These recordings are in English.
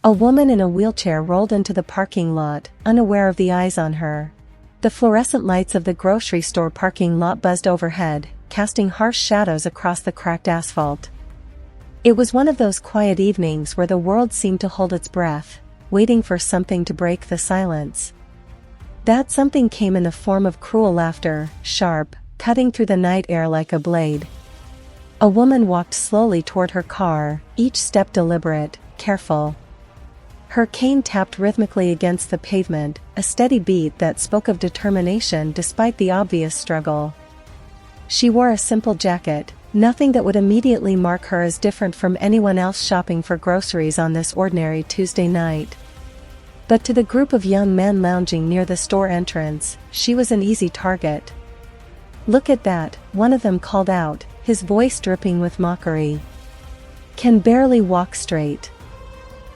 A woman in a wheelchair rolled into the parking lot, unaware of the eyes on her. The fluorescent lights of the grocery store parking lot buzzed overhead, casting harsh shadows across the cracked asphalt. It was one of those quiet evenings where the world seemed to hold its breath, waiting for something to break the silence. That something came in the form of cruel laughter, sharp, cutting through the night air like a blade. A woman walked slowly toward her car, each step deliberate, careful. Her cane tapped rhythmically against the pavement, a steady beat that spoke of determination despite the obvious struggle. She wore a simple jacket, nothing that would immediately mark her as different from anyone else shopping for groceries on this ordinary Tuesday night. But to the group of young men lounging near the store entrance, she was an easy target. "Look at that," one of them called out, his voice dripping with mockery. "Can barely walk straight."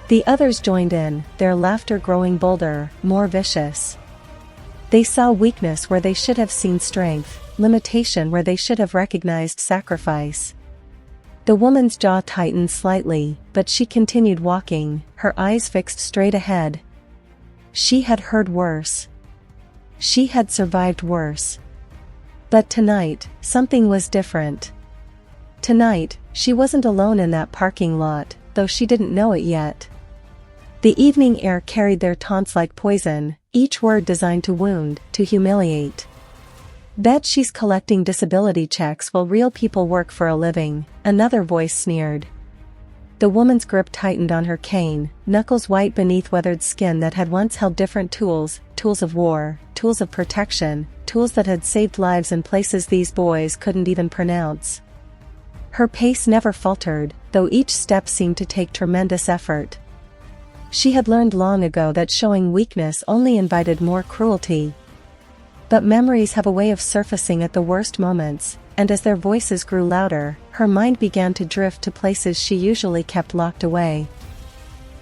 The others joined in, their laughter growing bolder, more vicious. They saw weakness where they should have seen strength, limitation where they should have recognized sacrifice. The woman's jaw tightened slightly, but she continued walking, her eyes fixed straight ahead. She had heard worse. She had survived worse. But tonight, something was different. Tonight, she wasn't alone in that parking lot, though she didn't know it yet. The evening air carried their taunts like poison, each word designed to wound, to humiliate. "Bet she's collecting disability checks while real people work for a living," another voice sneered. The woman's grip tightened on her cane, knuckles white beneath weathered skin that had once held different tools, tools of war, tools of protection, tools that had saved lives in places these boys couldn't even pronounce. Her pace never faltered, though each step seemed to take tremendous effort. She had learned long ago that showing weakness only invited more cruelty. But memories have a way of surfacing at the worst moments, and as their voices grew louder, her mind began to drift to places she usually kept locked away.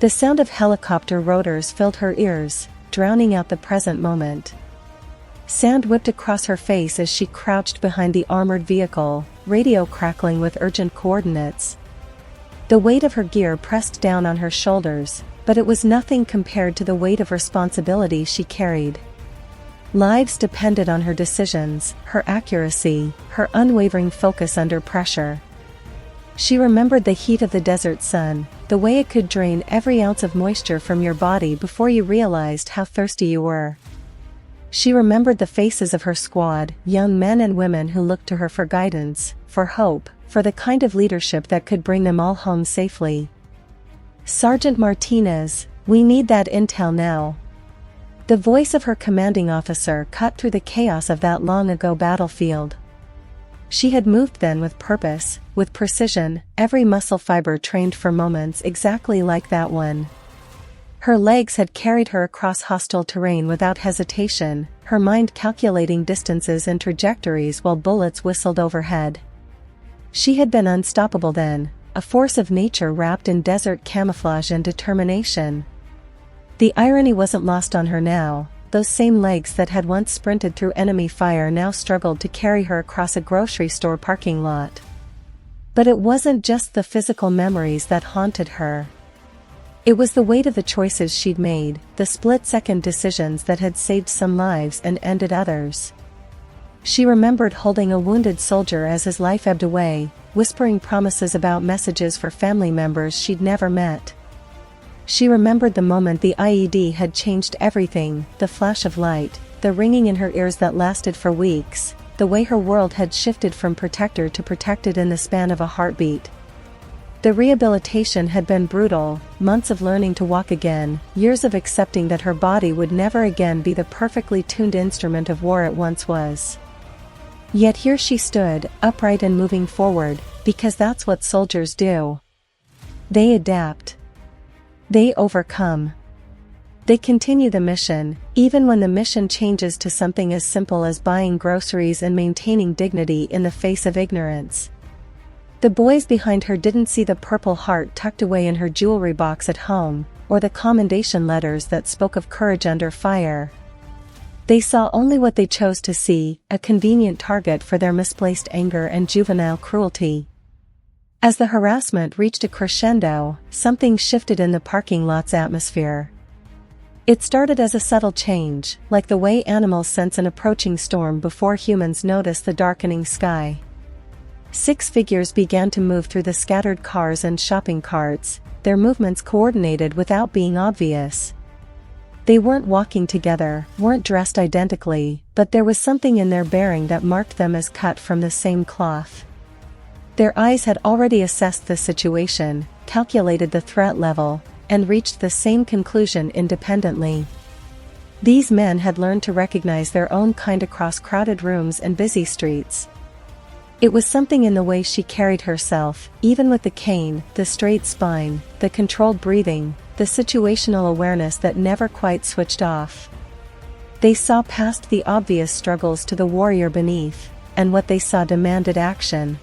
The sound of helicopter rotors filled her ears, drowning out the present moment. Sand whipped across her face as she crouched behind the armored vehicle, radio crackling with urgent coordinates. The weight of her gear pressed down on her shoulders, but it was nothing compared to the weight of responsibility she carried. Lives depended on her decisions, her accuracy, her unwavering focus under pressure. She remembered the heat of the desert sun, the way it could drain every ounce of moisture from your body before you realized how thirsty you were. She remembered the faces of her squad, young men and women who looked to her for guidance, for hope, for the kind of leadership that could bring them all home safely. "Sergeant Martinez, we need that intel now." The voice of her commanding officer cut through the chaos of that long-ago battlefield. She had moved then with purpose, with precision, every muscle fiber trained for moments exactly like that one. Her legs had carried her across hostile terrain without hesitation, her mind calculating distances and trajectories while bullets whistled overhead. She had been unstoppable then, a force of nature wrapped in desert camouflage and determination. The irony wasn't lost on her now. Those same legs that had once sprinted through enemy fire now struggled to carry her across a grocery store parking lot. But it wasn't just the physical memories that haunted her. It was the weight of the choices she'd made, the split-second decisions that had saved some lives and ended others. She remembered holding a wounded soldier as his life ebbed away, whispering promises about messages for family members she'd never met. She remembered the moment the IED had changed everything, the flash of light, the ringing in her ears that lasted for weeks, the way her world had shifted from protector to protected in the span of a heartbeat. The rehabilitation had been brutal, months of learning to walk again, years of accepting that her body would never again be the perfectly tuned instrument of war it once was. Yet here she stood, upright and moving forward, because that's what soldiers do. They adapt. They overcome. They continue the mission, even when the mission changes to something as simple as buying groceries and maintaining dignity in the face of ignorance. The boys behind her didn't see the Purple Heart tucked away in her jewelry box at home, or the commendation letters that spoke of courage under fire. They saw only what they chose to see, a convenient target for their misplaced anger and juvenile cruelty. As the harassment reached a crescendo, something shifted in the parking lot's atmosphere. It started as a subtle change, like the way animals sense an approaching storm before humans notice the darkening sky. 6 figures began to move through the scattered cars and shopping carts, their movements coordinated without being obvious. They weren't walking together, weren't dressed identically, but there was something in their bearing that marked them as cut from the same cloth. Their eyes had already assessed the situation, calculated the threat level, and reached the same conclusion independently. These men had learned to recognize their own kind across crowded rooms and busy streets. It was something in the way she carried herself, even with the cane, the straight spine, the controlled breathing, the situational awareness that never quite switched off. They saw past the obvious struggles to the warrior beneath, and what they saw demanded action.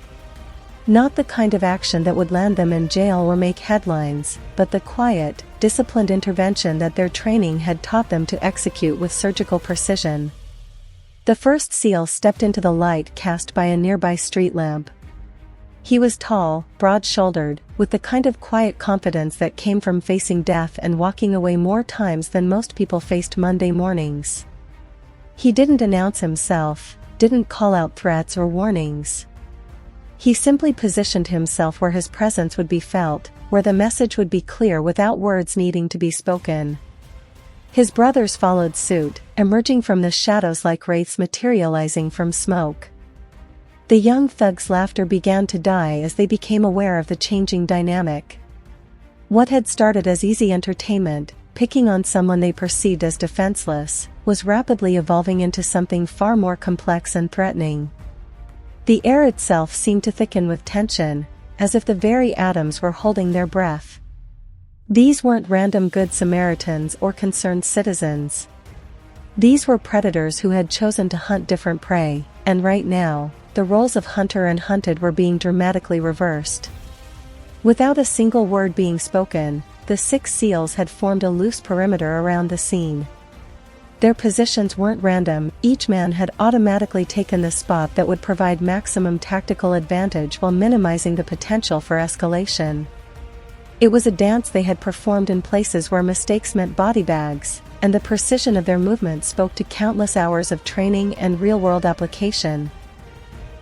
Not the kind of action that would land them in jail or make headlines, but the quiet, disciplined intervention that their training had taught them to execute with surgical precision. The first SEAL stepped into the light cast by a nearby street lamp. He was tall, broad-shouldered, with the kind of quiet confidence that came from facing death and walking away more times than most people faced Monday mornings. He didn't announce himself, didn't call out threats or warnings. He simply positioned himself where his presence would be felt, where the message would be clear without words needing to be spoken. His brothers followed suit, emerging from the shadows like wraiths materializing from smoke. The young thug's laughter began to die as they became aware of the changing dynamic. What had started as easy entertainment, picking on someone they perceived as defenseless, was rapidly evolving into something far more complex and threatening. The air itself seemed to thicken with tension, as if the very atoms were holding their breath. These weren't random Good Samaritans or concerned citizens. These were predators who had chosen to hunt different prey, and right now, the roles of hunter and hunted were being dramatically reversed. Without a single word being spoken, the 6 SEALs had formed a loose perimeter around the scene. Their positions weren't random, each man had automatically taken the spot that would provide maximum tactical advantage while minimizing the potential for escalation. It was a dance they had performed in places where mistakes meant body bags, and the precision of their movements spoke to countless hours of training and real-world application.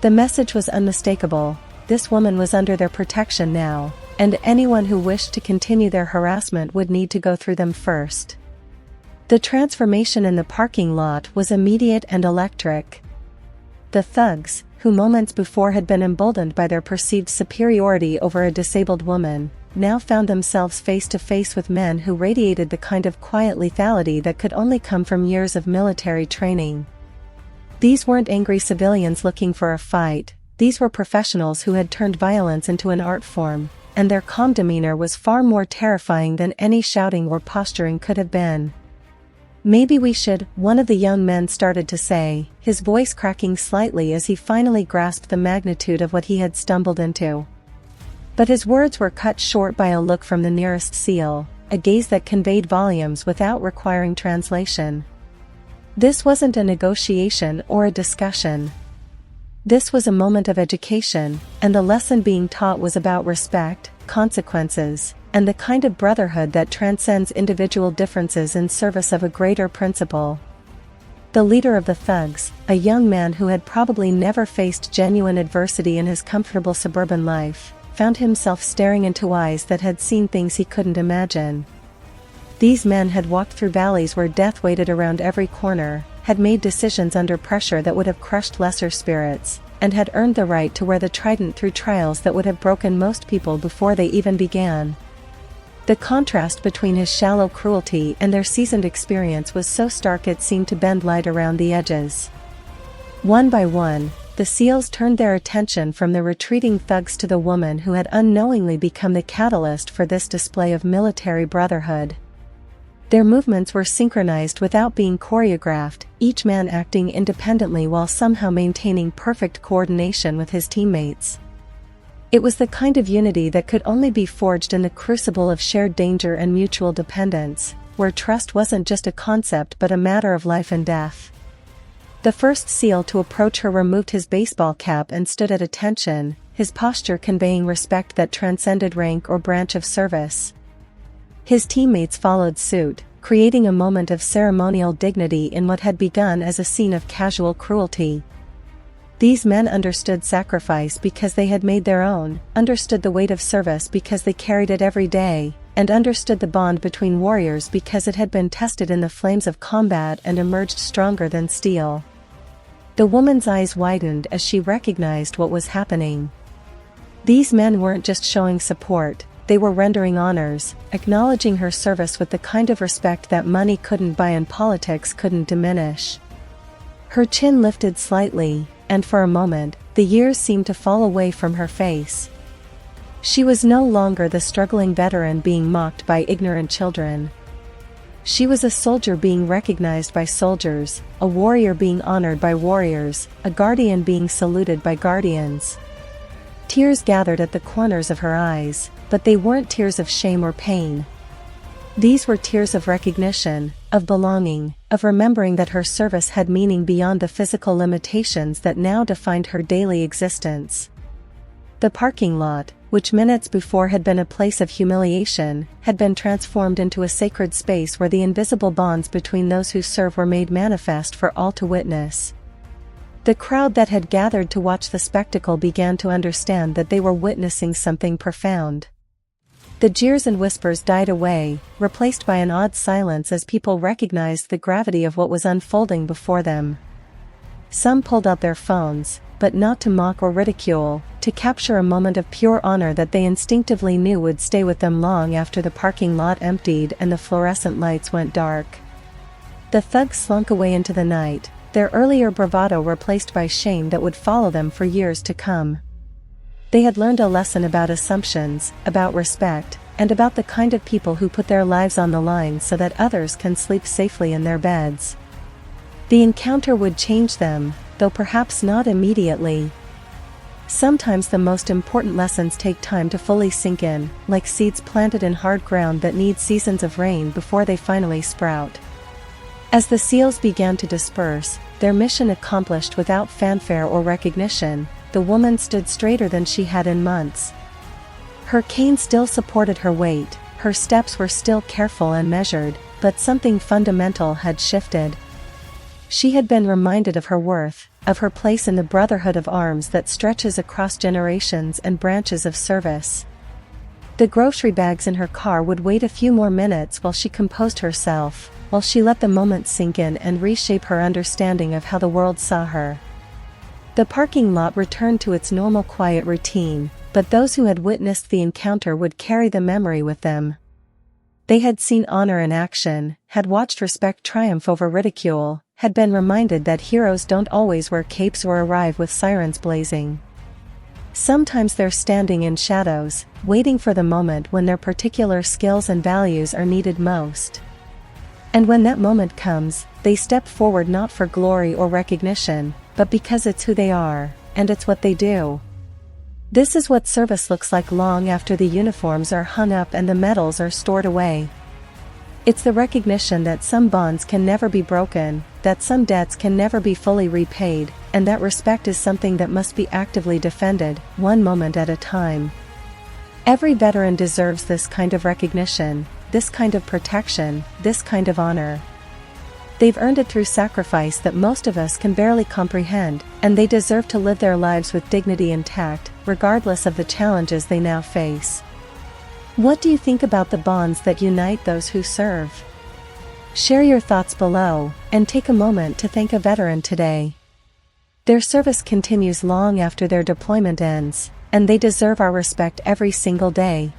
The message was unmistakable: this woman was under their protection now, and anyone who wished to continue their harassment would need to go through them first. The transformation in the parking lot was immediate and electric. The thugs, who moments before had been emboldened by their perceived superiority over a disabled woman, now found themselves face to face with men who radiated the kind of quiet lethality that could only come from years of military training. These weren't angry civilians looking for a fight, these were professionals who had turned violence into an art form, and their calm demeanor was far more terrifying than any shouting or posturing could have been. "Maybe we should," one of the young men started to say, his voice cracking slightly as he finally grasped the magnitude of what he had stumbled into. But his words were cut short by a look from the nearest SEAL, a gaze that conveyed volumes without requiring translation. This wasn't a negotiation or a discussion. This was a moment of education, and the lesson being taught was about respect, consequences, and the kind of brotherhood that transcends individual differences in service of a greater principle. The leader of the thugs, a young man who had probably never faced genuine adversity in his comfortable suburban life, found himself staring into eyes that had seen things he couldn't imagine. These men had walked through valleys where death waited around every corner, had made decisions under pressure that would have crushed lesser spirits, and had earned the right to wear the trident through trials that would have broken most people before they even began. The contrast between his shallow cruelty and their seasoned experience was so stark it seemed to bend light around the edges. One by one, the SEALs turned their attention from the retreating thugs to the woman who had unknowingly become the catalyst for this display of military brotherhood. Their movements were synchronized without being choreographed, each man acting independently while somehow maintaining perfect coordination with his teammates. It was the kind of unity that could only be forged in the crucible of shared danger and mutual dependence, where trust wasn't just a concept but a matter of life and death. The first SEAL to approach her removed his baseball cap and stood at attention, his posture conveying respect that transcended rank or branch of service. His teammates followed suit, creating a moment of ceremonial dignity in what had begun as a scene of casual cruelty. These men understood sacrifice because they had made their own, understood the weight of service because they carried it every day, and understood the bond between warriors because it had been tested in the flames of combat and emerged stronger than steel. The woman's eyes widened as she recognized what was happening. These men weren't just showing support, they were rendering honors, acknowledging her service with the kind of respect that money couldn't buy and politics couldn't diminish. Her chin lifted slightly, and for a moment, the years seemed to fall away from her face. She was no longer the struggling veteran being mocked by ignorant children. She was a soldier being recognized by soldiers, a warrior being honored by warriors, a guardian being saluted by guardians. Tears gathered at the corners of her eyes, but they weren't tears of shame or pain. These were tears of recognition, of belonging, of remembering that her service had meaning beyond the physical limitations that now defined her daily existence. The parking lot, which minutes before had been a place of humiliation, had been transformed into a sacred space where the invisible bonds between those who serve were made manifest for all to witness. The crowd that had gathered to watch the spectacle began to understand that they were witnessing something profound. The jeers and whispers died away, replaced by an odd silence as people recognized the gravity of what was unfolding before them. Some pulled out their phones, but not to mock or ridicule, to capture a moment of pure honor that they instinctively knew would stay with them long after the parking lot emptied and the fluorescent lights went dark. The thugs slunk away into the night, their earlier bravado replaced by shame that would follow them for years to come. They had learned a lesson about assumptions, about respect, and about the kind of people who put their lives on the line so that others can sleep safely in their beds. The encounter would change them, though perhaps not immediately. Sometimes the most important lessons take time to fully sink in, like seeds planted in hard ground that need seasons of rain before they finally sprout. As the SEALs began to disperse, their mission accomplished without fanfare or recognition, the woman stood straighter than she had in months. Her cane still supported her weight, her steps were still careful and measured, but something fundamental had shifted. She had been reminded of her worth, of her place in the brotherhood of arms that stretches across generations and branches of service. The grocery bags in her car would wait a few more minutes while she composed herself, while she let the moment sink in and reshape her understanding of how the world saw her. The parking lot returned to its normal quiet routine, but those who had witnessed the encounter would carry the memory with them. They had seen honor in action, had watched respect triumph over ridicule, had been reminded that heroes don't always wear capes or arrive with sirens blazing. Sometimes they're standing in shadows, waiting for the moment when their particular skills and values are needed most. And when that moment comes, they step forward not for glory or recognition, but because it's who they are, and it's what they do. This is what service looks like long after the uniforms are hung up and the medals are stored away. It's the recognition that some bonds can never be broken, that some debts can never be fully repaid, and that respect is something that must be actively defended, one moment at a time. Every veteran deserves this kind of recognition, this kind of protection, this kind of honor. They've earned it through sacrifice that most of us can barely comprehend, and they deserve to live their lives with dignity intact, regardless of the challenges they now face. What do you think about the bonds that unite those who serve? Share your thoughts below, and take a moment to thank a veteran today. Their service continues long after their deployment ends, and they deserve our respect every single day.